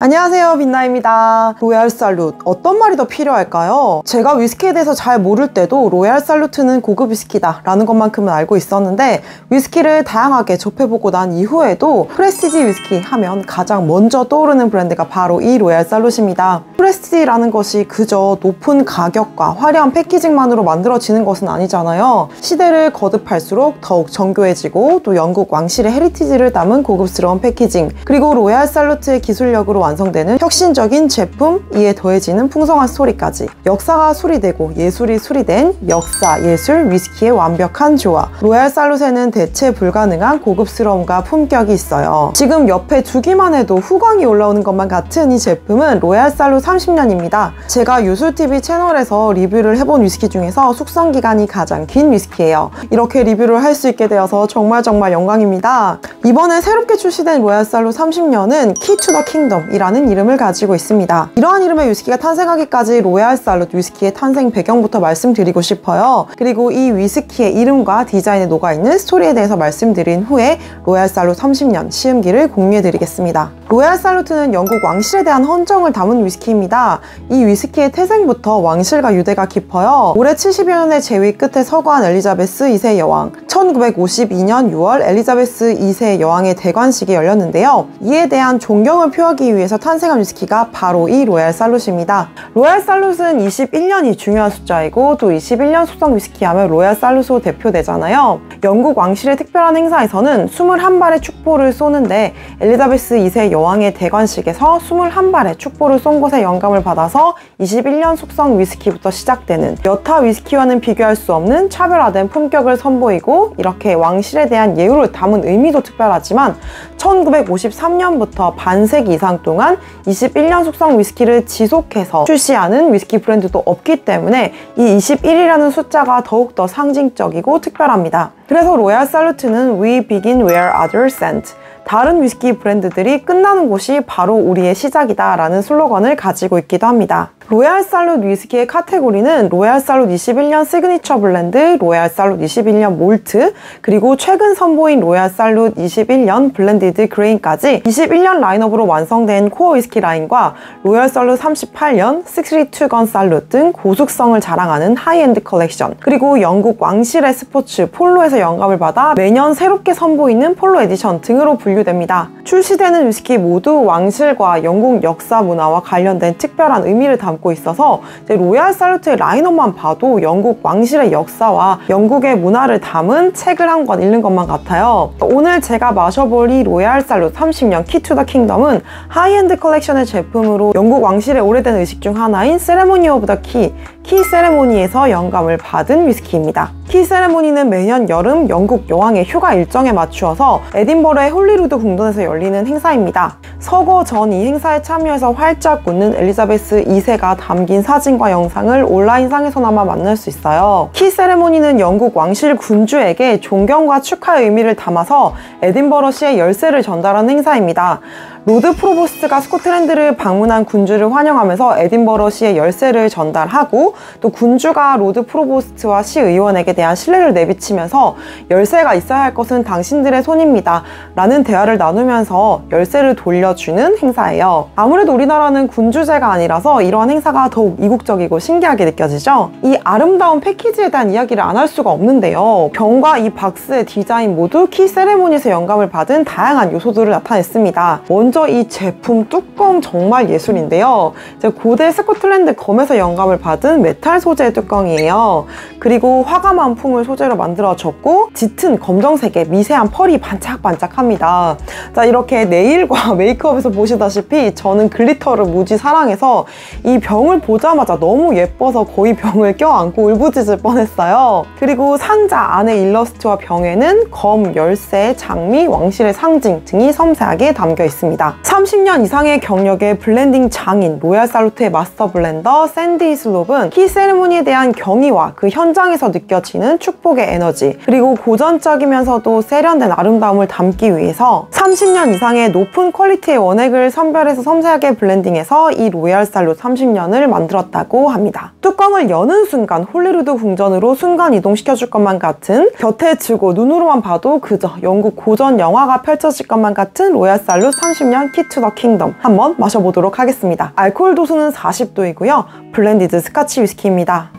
안녕하세요, 빛나입니다. 로얄 살루트, 어떤 말이 더 필요할까요? 제가 위스키에 대해서 잘 모를 때도 로얄 살루트는 고급 위스키다 라는 것만큼은 알고 있었는데, 위스키를 다양하게 접해보고 난 이후에도 프레스티지 위스키 하면 가장 먼저 떠오르는 브랜드가 바로 이 로얄 살루트입니다. 프레스티지라는 것이 그저 높은 가격과 화려한 패키징만으로 만들어지는 것은 아니잖아요. 시대를 거듭할수록 더욱 정교해지고, 또 영국 왕실의 헤리티지를 담은 고급스러운 패키징, 그리고 로얄 살루트의 기술력으로 완성되는 혁신적인 제품, 이에 더해지는 풍성한 스토리까지, 역사가 수리되고 예술이 수리된 역사, 예술, 위스키의 완벽한 조화. 로얄 살루트에는 대체 불가능한 고급스러움과 품격이 있어요. 지금 옆에 두기만 해도 후광이 올라오는 것만 같은 이 제품은 로얄 살루트 30년입니다. 제가 유술TV 채널에서 리뷰를 해본 위스키 중에서 숙성기간이 가장 긴 위스키예요. 이렇게 리뷰를 할 수 있게 되어서 정말 영광입니다. 이번에 새롭게 출시된 로얄 살루트 30년은 키 투 더 킹덤 이라는 이름을 가지고 있습니다. 이러한 이름의 위스키가 탄생하기까지 로얄 살루트 위스키의 탄생 배경부터 말씀드리고 싶어요. 그리고 이 위스키의 이름과 디자인에 녹아있는 스토리에 대해서 말씀드린 후에 로얄 살루트 30년 시음기를 공유해드리겠습니다. 로얄 살루트는 영국 왕실에 대한 헌정을 담은 위스키입니다. 이 위스키의 태생부터 왕실과 유대가 깊어요. 올해 70여 년의 재위 끝에 서거한 엘리자베스 2세 여왕, 1952년 6월 엘리자베스 2세 여왕의 대관식이 열렸는데요. 이에 대한 존경을 표하기 위해서 탄생한 위스키가 바로 이 로얄 살루트입니다. 로얄 살루트는 21년이 중요한 숫자이고, 또 21년 숙성 위스키 하면 로얄 살루트로 대표되잖아요. 영국 왕실의 특별한 행사에서는 21발의 축포를 쏘는데, 엘리자베스 2세 여왕의 대관식에서 21발의 축포를 쏜 것에 영감을 받아서 21년 숙성 위스키부터 시작되는, 여타 위스키와는 비교할 수 없는 차별화된 품격을 선보이고, 이렇게 왕실에 대한 예우를 담은 의미도 특별하지만 1953년부터 반세기 이상 동안 21년 숙성 위스키를 지속해서 출시하는 위스키 브랜드도 없기 때문에 이 21이라는 숫자가 더욱더 상징적이고 특별합니다. 그래서 로얄 살루트는 We begin where others end, 다른 위스키 브랜드들이 끝나는 곳이 바로 우리의 시작이다 라는 슬로건을 가지고 있기도 합니다. 로얄 살루트 위스키의 카테고리는 로얄 살루트 21년 시그니처 블렌드, 로얄 살루트 21년 몰트, 그리고 최근 선보인 로얄 살루트 21년 블렌디드 그레인까지 21년 라인업으로 완성된 코어 위스키 라인과 로얄 살루트 38년 62건 살루트 등 고숙성을 자랑하는 하이엔드 컬렉션, 그리고 영국 왕실의 스포츠 폴로에서 영감을 받아 매년 새롭게 선보이는 폴로 에디션 등으로 분류됩니다. 출시되는 위스키 모두 왕실과 영국 역사 문화와 관련된 특별한 의미를 담고 있어서 로얄 살루트의 라인업만 봐도 영국 왕실의 역사와 영국의 문화를 담은 책을 한 권 읽는 것만 같아요. 오늘 제가 마셔볼 이 로얄 살루트 30년 키 투 더 킹덤은 하이엔드 컬렉션의 제품으로 영국 왕실의 오래된 의식 중 하나인 세레모니 오브 더 키 세레모니에서 영감을 받은 위스키입니다. 키 세레모니는 매년 여름 영국 여왕의 휴가 일정에 맞추어서 에딘버러의 홀리루드 궁전에서 열리는 행사입니다. 서거 전 이 행사에 참여해서 활짝 웃는 엘리자베스 2세가 담긴 사진과 영상을 온라인상에서나마 만날 수 있어요. 키 세레모니는 영국 왕실 군주에게 존경과 축하의 의미를 담아서 에딘버러시의 열쇠를 전달하는 행사입니다. 로드 프로보스트가 스코틀랜드를 방문한 군주를 환영하면서 에딘버러시의 열쇠를 전달하고, 또 군주가 로드 프로보스트와 시의원에게 대한 신뢰를 내비치면서 열쇠가 있어야 할 것은 당신들의 손입니다 라는 대화를 나누면서 열쇠를 돌려주는 행사예요. 아무래도 우리나라는 군주제가 아니라서 이러한 행사가 더욱 이국적이고 신기하게 느껴지죠? 이 아름다운 패키지에 대한 이야기를 안 할 수가 없는데요. 병과 이 박스의 디자인 모두 키 세레모니에서 영감을 받은 다양한 요소들을 나타냈습니다. 먼저 이 제품 뚜껑 정말 예술인데요. 고대 스코틀랜드 검에서 영감을 받은 메탈 소재의 뚜껑이에요. 그리고 화감한 풍을 소재로 만들어졌고, 짙은 검정색의 미세한 펄이 반짝반짝합니다. 자, 이렇게 네일과 메이크업에서 보시다시피 저는 글리터를 무지 사랑해서 이 병을 보자마자 너무 예뻐서 거의 병을 껴안고 울부짖을 뻔했어요. 그리고 상자 안의 일러스트와 병에는 검, 열쇠, 장미, 왕실의 상징 등이 섬세하게 담겨 있습니다. 30년 이상의 경력의 블렌딩 장인 로얄 살루트의 마스터 블렌더 샌디 슬롭은 키 세레모니에 대한 경의와 그 현장에서 느껴지는 축복의 에너지, 그리고 고전적이면서도 세련된 아름다움을 담기 위해서 30년 이상의 높은 퀄리티의 원액을 선별해서 섬세하게 블렌딩해서 이 로얄 살루트 30년을 만들었다고 합니다. 뚜껑을 여는 순간 홀리루드 궁전으로 순간 이동시켜줄 것만 같은, 곁에 지고 눈으로만 봐도 그저 영국 고전 영화가 펼쳐질 것만 같은 로얄 살루트 30년 30년 키 투 더 킹덤 한번 마셔보도록 하겠습니다. 알코올 도수는 40도이고요. 블렌디드 스카치 위스키입니다.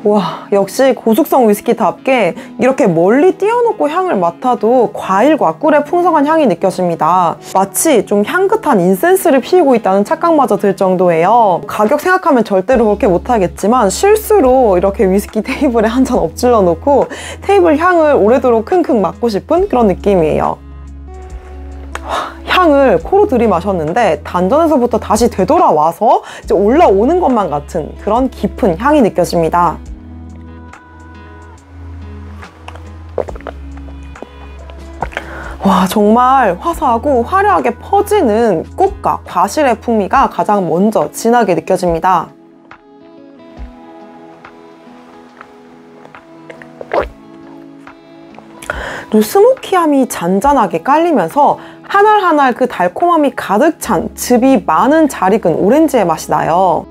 와, 역시 고숙성 위스키답게 이렇게 멀리 띄워놓고 향을 맡아도 과일과 꿀의 풍성한 향이 느껴집니다. 마치 좀 향긋한 인센스를 피우고 있다는 착각마저 들 정도예요. 가격 생각하면 절대로 그렇게 못하겠지만 실수로 이렇게 위스키 테이블에 한 잔 엎질러 놓고 테이블 향을 오래도록 킁킁 맡고 싶은 그런 느낌이에요. 향을 코로 들이마셨는데 단전에서부터 다시 되돌아와서 이제 올라오는 것만 같은 그런 깊은 향이 느껴집니다. 와, 정말 화사하고 화려하게 퍼지는 꽃과 과실의 풍미가 가장 먼저 진하게 느껴집니다. 또 스모키함이 잔잔하게 깔리면서 한 알 한 알 그 달콤함이 가득 찬 즙이 많은 잘 익은 오렌지의 맛이 나요.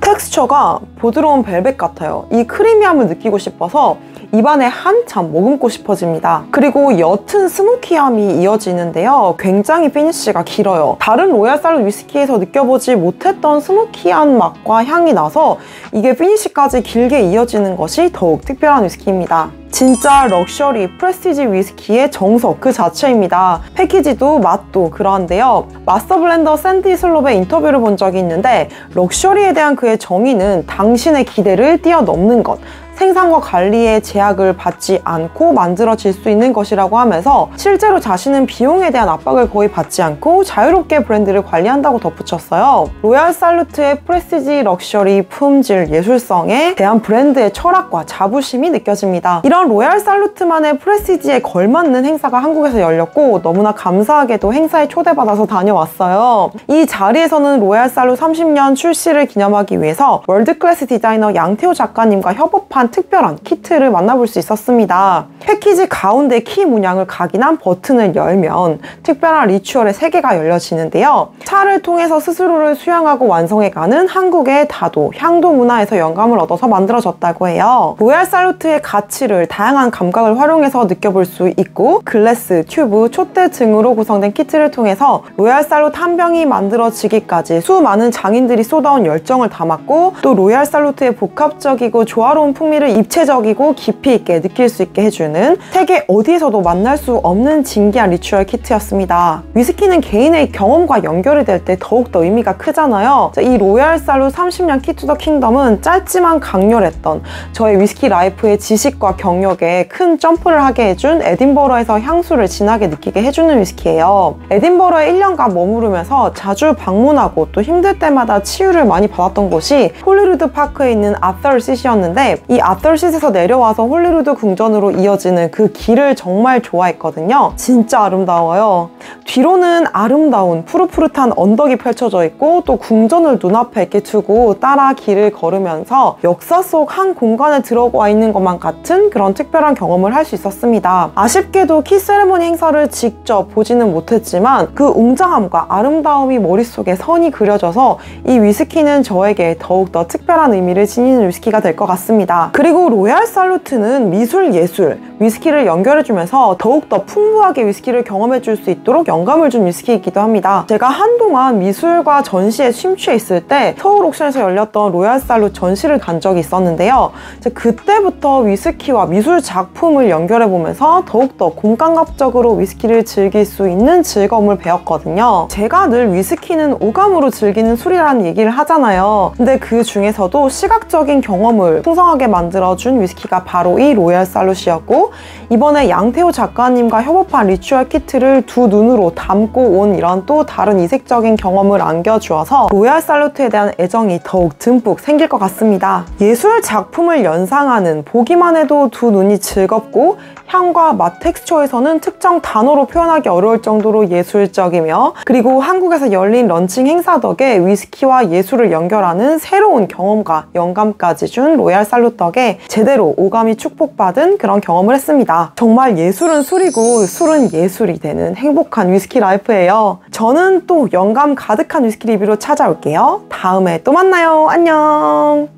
텍스처가 부드러운 벨벳 같아요. 이 크리미함을 느끼고 싶어서 입안에 한참 머금고 싶어집니다. 그리고 옅은 스모키함이 이어지는데요. 굉장히 피니쉬가 길어요. 다른 로얄 살룻 위스키에서 느껴보지 못했던 스모키한 맛과 향이 나서 이게 피니쉬까지 길게 이어지는 것이 더욱 특별한 위스키입니다. 진짜 럭셔리 프레스티지 위스키의 정석 그 자체입니다. 패키지도 맛도 그러한데요. 마스터 블렌더 샌디 슬롭의 인터뷰를 본 적이 있는데 럭셔리에 대한 그의 정의는 당신의 기대를 뛰어넘는 것, 생산과 관리에 제약을 받지 않고 만들어질 수 있는 것이라고 하면서 실제로 자신은 비용에 대한 압박을 거의 받지 않고 자유롭게 브랜드를 관리한다고 덧붙였어요. 로얄 살루트의 프레스티지, 럭셔리, 품질, 예술성에 대한 브랜드의 철학과 자부심이 느껴집니다. 이런 로얄 살루트만의 프레스티지에 걸맞는 행사가 한국에서 열렸고 너무나 감사하게도 행사에 초대받아서 다녀왔어요. 이 자리에서는 로얄 살룻 30년 출시를 기념하기 위해서 월드클래스 디자이너 양태호 작가님과 협업한 특별한 키트를 만나볼 수 있었습니다. 패키지 가운데 키 문양을 각인한 버튼을 열면 특별한 리추얼의 세계가 열려지는데요. 차를 통해서 스스로를 수양하고 완성해가는 한국의 다도, 향도 문화에서 영감을 얻어서 만들어졌다고 해요. 로얄 살루트의 가치를 다양한 감각을 활용해서 느껴볼 수 있고 글래스, 튜브, 촛대 등으로 구성된 키트를 통해서 로얄 살룻 한 병이 만들어지기까지 수많은 장인들이 쏟아온 열정을 담았고 또 로얄 살루트의 복합적이고 조화로운 풍미를 입체적이고 깊이 있게 느낄 수 있게 해주는 세계 어디에서도 만날 수 없는 진기한 리추얼 키트였습니다. 위스키는 개인의 경험과 연결이 될 때 더욱더 의미가 크잖아요. 이 로얄 살룻 30년 키 투 더 킹덤은 짧지만 강렬했던 저의 위스키 라이프의 지식과 경력에 큰 점프를 하게 해준 에딘버러에서 향수를 진하게 느끼게 해주는 위스키예요. 에딘버러에 1년간 머무르면서 자주 방문하고 또 힘들 때마다 치유를 많이 받았던 곳이 홀리루드 파크에 있는 아서시티였는데 이 아서시티에서 내려와서 홀리루드 궁전으로 이어지는 그 길을 정말 좋아했거든요. 진짜 아름다워요. 뒤로는 아름다운 푸릇푸릇한 언덕이 펼쳐져 있고 또 궁전을 눈앞에 이렇게 두고 따라 길을 걸으면서 역사 속 한 공간에 들어와 있는 것만 같은 그런 특별한 경험을 할 수 있었습니다. 아쉽게도 키 세레모니 행사를 직접 보지는 못했지만 그 웅장함과 아름다움이 머릿속에 선이 그려져서 이 위스키는 저에게 더욱더 특별한 의미를 지니는 위스키가 될 것 같습니다. 그리고 로얄 살루트는 미술, 예술, 위스키를 연결해주면서 더욱더 풍부하게 위스키를 경험해줄 수 있도록 영감을 준 위스키이기도 합니다. 제가 한동안 미술과 전시에 심취해 있을 때 서울 옥션에서 열렸던 로얄 살룻 전시를 간 적이 있었는데요. 그때부터 위스키와 미술 작품을 연결해보면서 더욱더 공감각적으로 위스키를 즐길 수 있는 즐거움을 배웠거든요. 제가 늘 위스키는 오감으로 즐기는 술이라는 얘기를 하잖아요. 근데 그 중에서도 시각적인 경험을 풍성하게 만들어준 위스키가 바로 이 로얄 살룻이었고 이번에 양태호 작가님과 협업한 리추얼 키트를 두 눈으로 담고 온 이런 또 다른 이색적인 경험을 안겨주어서 로얄 살루트에 대한 애정이 더욱 듬뿍 생길 것 같습니다. 예술 작품을 연상하는 보기만 해도 두 눈이 즐겁고 향과 맛, 텍스처에서는 특정 단어로 표현하기 어려울 정도로 예술적이며, 그리고 한국에서 열린 런칭 행사 덕에 위스키와 예술을 연결하는 새로운 경험과 영감까지 준 로얄 살룻 덕에 제대로 오감이 축복받은 그런 경험을 했습니다. 정말 예술은 술이고 술은 예술이 되는 행복한 위스키 라이프예요. 저는 또 영감 가득한 위스키 리뷰로 찾아올게요. 다음에 또 만나요. 안녕.